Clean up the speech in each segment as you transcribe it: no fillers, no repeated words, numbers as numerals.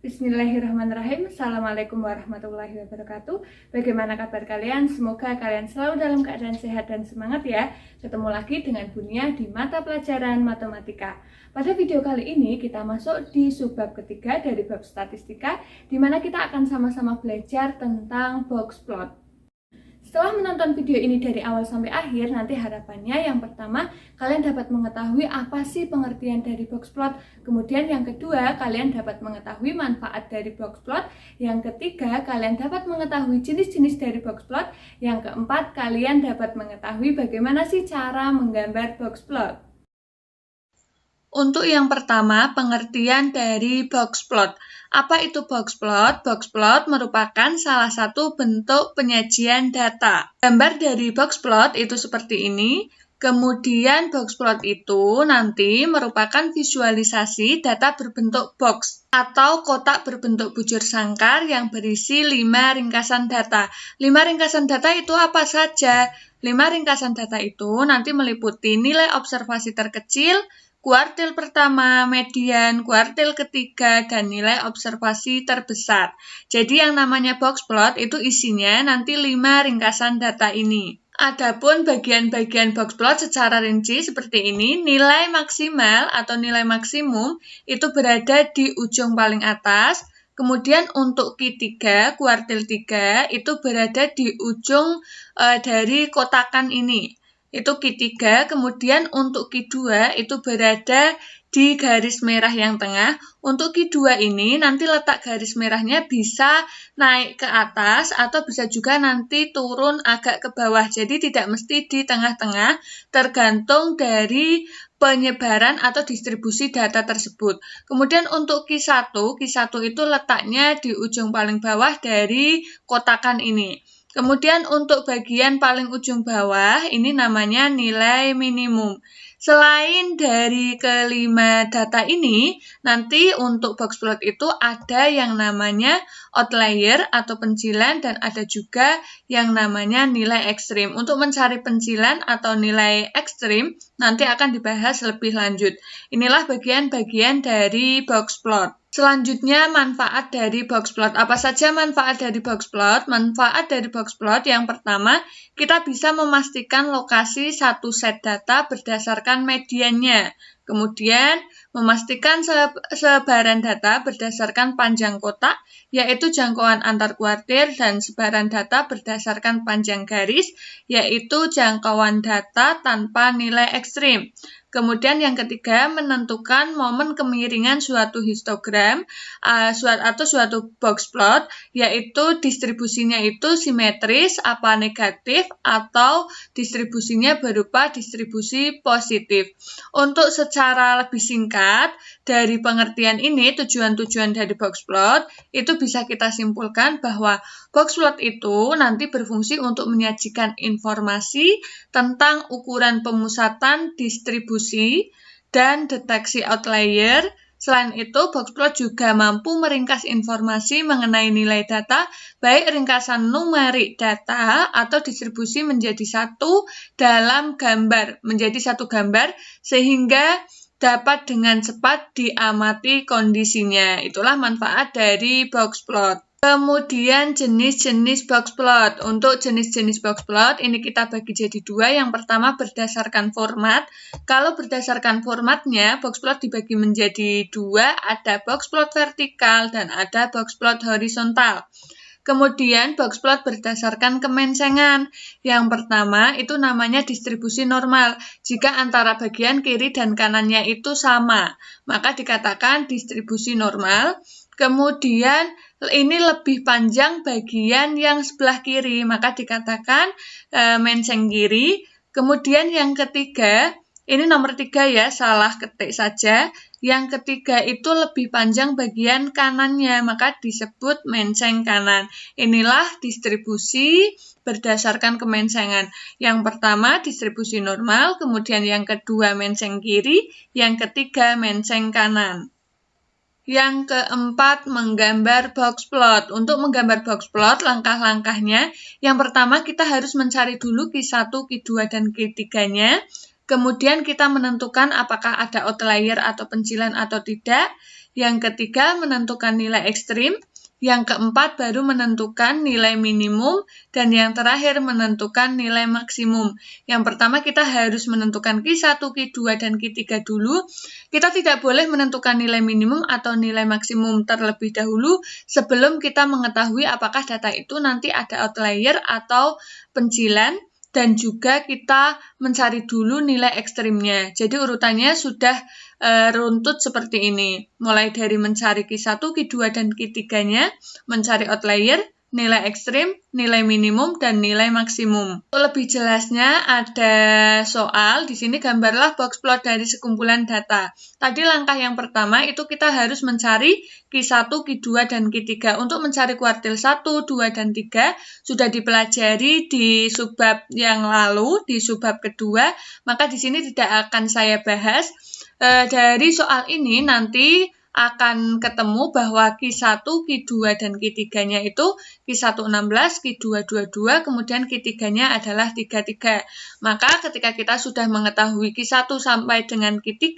Bismillahirrahmanirrahim. Assalamualaikum warahmatullahi wabarakatuh. Bagaimana kabar kalian? Semoga kalian selalu dalam keadaan sehat dan semangat ya. Ketemu lagi dengan Bunia di mata pelajaran matematika. Pada video kali ini kita masuk di subbab ketiga dari bab statistika, di mana kita akan sama-sama belajar tentang box plot. Setelah menonton video ini dari awal sampai akhir, nanti harapannya yang pertama, kalian dapat mengetahui apa sih pengertian dari box plot. Kemudian yang kedua, kalian dapat mengetahui manfaat dari box plot. Yang ketiga, kalian dapat mengetahui jenis-jenis dari box plot. Yang keempat, kalian dapat mengetahui bagaimana sih cara menggambar box plot. Untuk yang pertama, pengertian dari box plot. Apa itu box plot? Box plot merupakan salah satu bentuk penyajian data. Gambar dari box plot itu seperti ini. Kemudian box plot itu nanti merupakan visualisasi data berbentuk box atau kotak berbentuk bujur sangkar yang berisi 5 ringkasan data. 5 ringkasan data itu apa saja? 5 ringkasan data itu nanti meliputi nilai observasi terkecil, kuartil pertama, median, kuartil ketiga, dan nilai observasi terbesar. Jadi yang namanya box plot itu isinya nanti 5 ringkasan data ini. Adapun bagian-bagian box plot secara rinci seperti ini, nilai maksimal atau nilai maksimum itu berada di ujung paling atas. Kemudian untuk Q3, kuartil 3 itu berada di ujung dari kotakan ini. Itu Q3, kemudian untuk Q2 itu berada di garis merah yang tengah. Untuk Q2 ini nanti letak garis merahnya bisa naik ke atas atau bisa juga nanti turun agak ke bawah. Jadi tidak mesti di tengah-tengah, tergantung dari penyebaran atau distribusi data tersebut. Kemudian untuk Q1 itu letaknya di ujung paling bawah dari kotakan ini. Kemudian untuk bagian paling ujung bawah, ini namanya nilai minimum. Selain dari kelima data ini, nanti untuk box plot itu ada yang namanya outlier atau pencilan dan ada juga yang namanya nilai ekstrim. Untuk mencari pencilan atau nilai ekstrim, nanti akan dibahas lebih lanjut. Inilah bagian-bagian dari box plot. Selanjutnya, manfaat dari box plot. Apa saja manfaat dari box plot? Manfaat dari box plot yang pertama, kita bisa memastikan lokasi satu set data berdasarkan mediannya. Kemudian, memastikan sebaran data berdasarkan panjang kotak, yaitu jangkauan antar kuartil, dan sebaran data berdasarkan panjang garis, yaitu jangkauan data tanpa nilai ekstrim. Kemudian yang ketiga, menentukan momen kemiringan suatu histogram atau suatu box plot, yaitu distribusinya itu simetris, apa negatif, atau distribusinya berupa distribusi positif. Untuk secara lebih singkat, dari pengertian ini, tujuan-tujuan dari box plot, itu bisa kita simpulkan bahwa box plot itu nanti berfungsi untuk menyajikan informasi tentang ukuran pemusatan distribusi dan deteksi outlier. Selain itu, box plot juga mampu meringkas informasi mengenai nilai data, baik ringkasan numerik data atau distribusi menjadi satu gambar, sehingga dapat dengan cepat diamati kondisinya. Itulah manfaat dari box plot. Kemudian jenis-jenis box plot. Untuk jenis-jenis box plot ini kita bagi jadi dua. Yang pertama berdasarkan format. Kalau berdasarkan formatnya, box plot dibagi menjadi dua. Ada box plot vertikal dan ada box plot horizontal. Kemudian box plot berdasarkan kemencengan. Yang pertama itu namanya distribusi normal. Jika antara bagian kiri dan kanannya itu sama, maka dikatakan distribusi normal. Kemudian ini lebih panjang bagian yang sebelah kiri, maka dikatakan menceng kiri. Kemudian yang ketiga, ini nomor 3 ya, salah ketik saja. Yang ketiga itu lebih panjang bagian kanannya, maka disebut menceng kanan. Inilah distribusi berdasarkan kemencengan. Yang pertama distribusi normal, kemudian yang kedua menceng kiri, yang ketiga menceng kanan. Yang keempat, menggambar box plot. Untuk menggambar box plot, langkah-langkahnya, yang pertama kita harus mencari dulu Q1, Q2, dan Q3-nya. Kemudian kita menentukan apakah ada outlier atau pencilan atau tidak. Yang ketiga, menentukan nilai ekstrim. Yang keempat, baru menentukan nilai minimum. Dan yang terakhir, menentukan nilai maksimum. Yang pertama, kita harus menentukan Q1, Q2, dan Q3 dulu. Kita tidak boleh menentukan nilai minimum atau nilai maksimum terlebih dahulu sebelum kita mengetahui apakah data itu nanti ada outlier atau pencilan. Dan juga kita mencari dulu nilai ekstrimnya. Jadi urutannya sudah runtut seperti ini. Mulai dari mencari Q1, Q2, dan Q3-nya, mencari outlier, nilai ekstrim, nilai minimum, dan nilai maksimum. Untuk lebih jelasnya ada soal, di sini gambarlah box plot dari sekumpulan data. Tadi langkah yang pertama itu kita harus mencari Q1, Q2, dan Q3. Untuk mencari kuartil 1, 2, dan 3 sudah dipelajari di subbab yang lalu, di subbab kedua, maka di sini tidak akan saya bahas. Dari soal ini nanti akan ketemu bahwa Q1, Q2, dan Q3-nya itu Q1 16, Q2 22, kemudian Q3-nya adalah 33. Maka ketika kita sudah mengetahui Q1 sampai dengan Q3,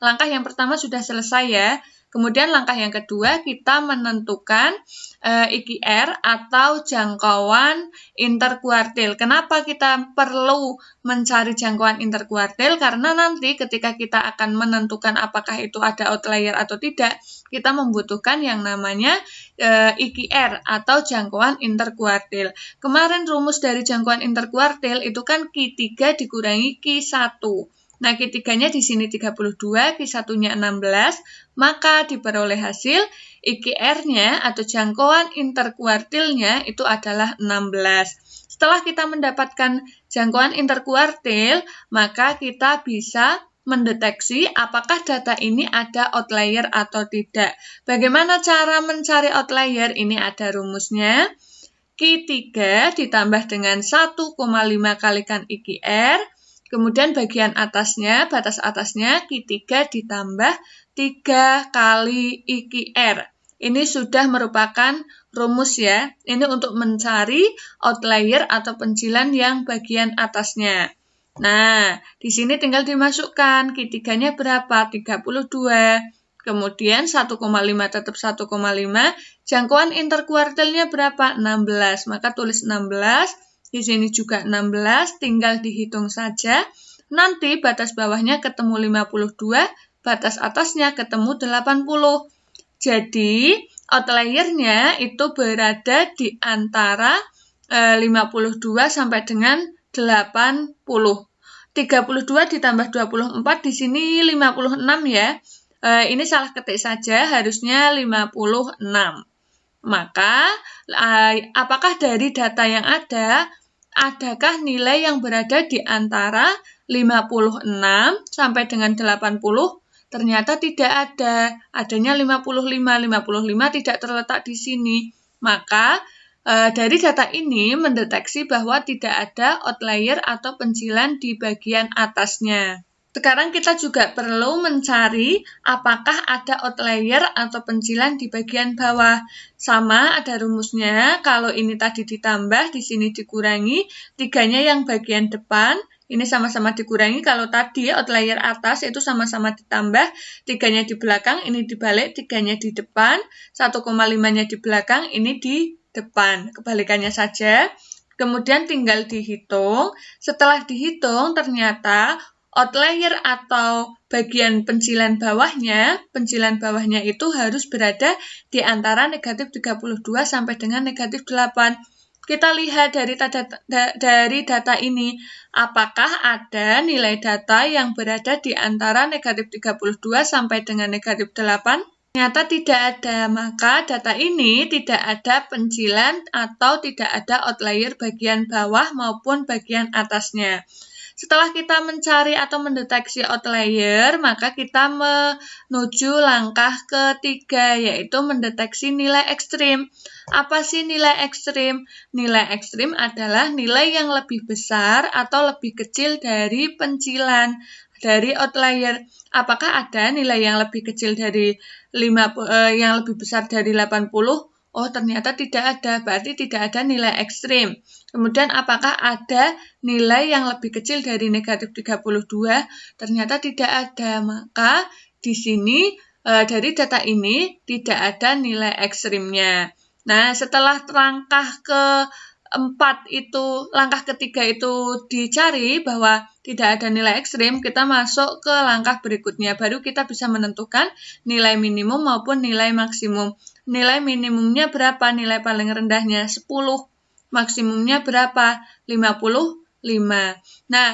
langkah yang pertama sudah selesai ya. Kemudian langkah yang kedua, kita menentukan IQR atau jangkauan interkuartil. Kenapa kita perlu mencari jangkauan interkuartil? Karena nanti ketika kita akan menentukan apakah itu ada outlier atau tidak, kita membutuhkan yang namanya IQR atau jangkauan interkuartil. Kemarin rumus dari jangkauan interkuartil itu kan Q3 dikurangi Q1. Nah, Q3-nya di sini 32, Q1-nya 16, maka diperoleh hasil IQR-nya atau jangkauan interkuartilnya itu adalah 16. Setelah kita mendapatkan jangkauan interkuartil, maka kita bisa mendeteksi apakah data ini ada outlier atau tidak. Bagaimana cara mencari outlier? Ini ada rumusnya. Q3 ditambah dengan 1,5 kalikan IQR, kemudian bagian atasnya, batas atasnya, Q3 ditambah 3 kali IQR. Ini sudah merupakan rumus ya. Ini untuk mencari outlier atau pencilan yang bagian atasnya. Nah, di sini tinggal dimasukkan. Q3-nya berapa? 32. Kemudian 1,5 tetap 1,5. Jangkauan interkuartilnya berapa? 16. Maka tulis 16. Di sini juga 16, tinggal dihitung saja. Nanti batas bawahnya ketemu 52, batas atasnya ketemu 80. Jadi, outliernya itu berada di antara 52 sampai dengan 80. 32 ditambah 24, di sini 56 ya. Ini salah ketik saja, harusnya 56. Maka, apakah dari data yang ada, adakah nilai yang berada di antara 56 sampai dengan 80? Ternyata tidak ada. Adanya 55. 55 tidak terletak di sini. Maka, dari data ini mendeteksi bahwa tidak ada outlier atau pencilan di bagian atasnya. Sekarang kita juga perlu mencari apakah ada outlier atau pencilan di bagian bawah. Sama, ada rumusnya. Kalau ini tadi ditambah, di sini dikurangi. 3-nya yang bagian depan, ini sama-sama dikurangi. Kalau tadi outlier atas itu sama-sama ditambah. 3-nya di belakang, ini dibalik. 3-nya di depan. 1,5-nya di belakang, ini di depan. Kebalikannya saja. Kemudian tinggal dihitung. Setelah dihitung, ternyata outlier atau bagian pencilan bawahnya itu harus berada di antara negatif 32 sampai dengan negatif 8. Kita lihat dari data ini, apakah ada nilai data yang berada di antara negatif 32 sampai dengan negatif 8? Ternyata tidak ada, maka data ini tidak ada pencilan atau tidak ada outlier bagian bawah maupun bagian atasnya. Setelah kita mencari atau mendeteksi outlier, maka kita menuju langkah ketiga, yaitu mendeteksi nilai ekstrim. Apa sih nilai ekstrim? Nilai ekstrim adalah nilai yang lebih besar atau lebih kecil dari pencilan. dari outlier. Apakah ada nilai yang lebih kecil dari yang lebih besar dari 80? Oh, ternyata tidak ada, berarti tidak ada nilai ekstrim. Kemudian apakah ada nilai yang lebih kecil dari negatif 32? Ternyata tidak ada, maka di sini dari data ini tidak ada nilai ekstrimnya. Nah, setelah langkah ketiga itu dicari bahwa tidak ada nilai ekstrim, kita masuk ke langkah berikutnya. Baru kita bisa menentukan nilai minimum maupun nilai maksimum. Nilai minimumnya berapa? Nilai paling rendahnya 10. Maksimumnya berapa? 55. Nah,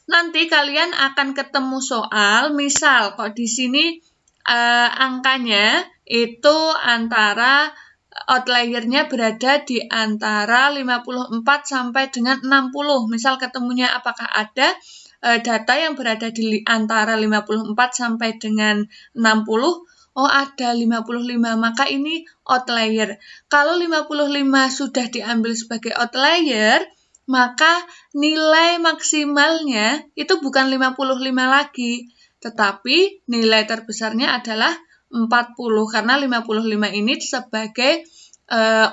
nanti kalian akan ketemu soal, misal kok di sini angkanya itu antara outliernya berada di antara 54 sampai dengan 60. Misal ketemunya apakah ada data yang berada di antara 54 sampai dengan 60? Oh, ada 55, maka ini outlier. Kalau 55 sudah diambil sebagai outlier, maka nilai maksimalnya itu bukan 55 lagi, tetapi nilai terbesarnya adalah 40, karena 55 ini sebagai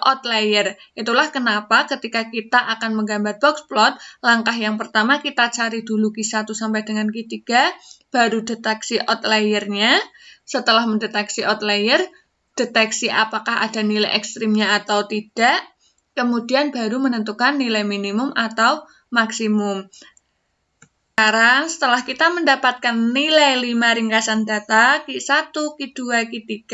outlier. Itulah kenapa ketika kita akan menggambar box plot, langkah yang pertama kita cari dulu Q1 sampai dengan Q3, baru deteksi outliernya. Setelah mendeteksi outlier, deteksi apakah ada nilai ekstrimnya atau tidak, kemudian baru menentukan nilai minimum atau maksimum. Sekarang setelah kita mendapatkan nilai 5 ringkasan data, Q1, Q2, Q3,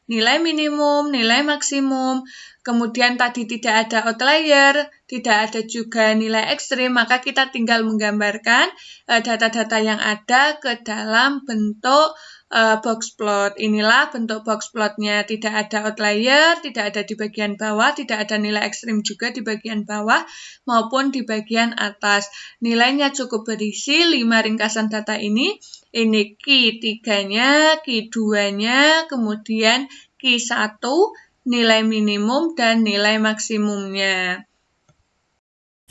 nilai minimum, nilai maksimum, kemudian tadi tidak ada outlier, tidak ada juga nilai ekstrim, maka kita tinggal menggambarkan data-data yang ada ke dalam bentuk box plot. Inilah bentuk box plotnya. Tidak ada outlier, tidak ada di bagian bawah, tidak ada nilai ekstrim juga di bagian bawah maupun di bagian atas. Nilainya cukup berisi 5 ringkasan data ini. Ini Q3-nya, Q2-nya, kemudian Q1, nilai minimum dan nilai maksimumnya.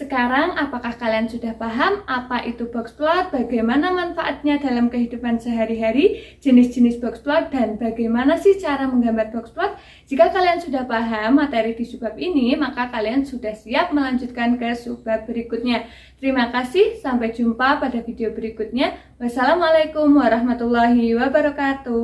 Sekarang, apakah kalian sudah paham apa itu box plot, bagaimana manfaatnya dalam kehidupan sehari-hari, jenis-jenis box plot, dan bagaimana sih cara menggambar box plot? Jika kalian sudah paham materi di subbab ini, maka kalian sudah siap melanjutkan ke subbab berikutnya. Terima kasih, sampai jumpa pada video berikutnya. Wassalamualaikum warahmatullahi wabarakatuh.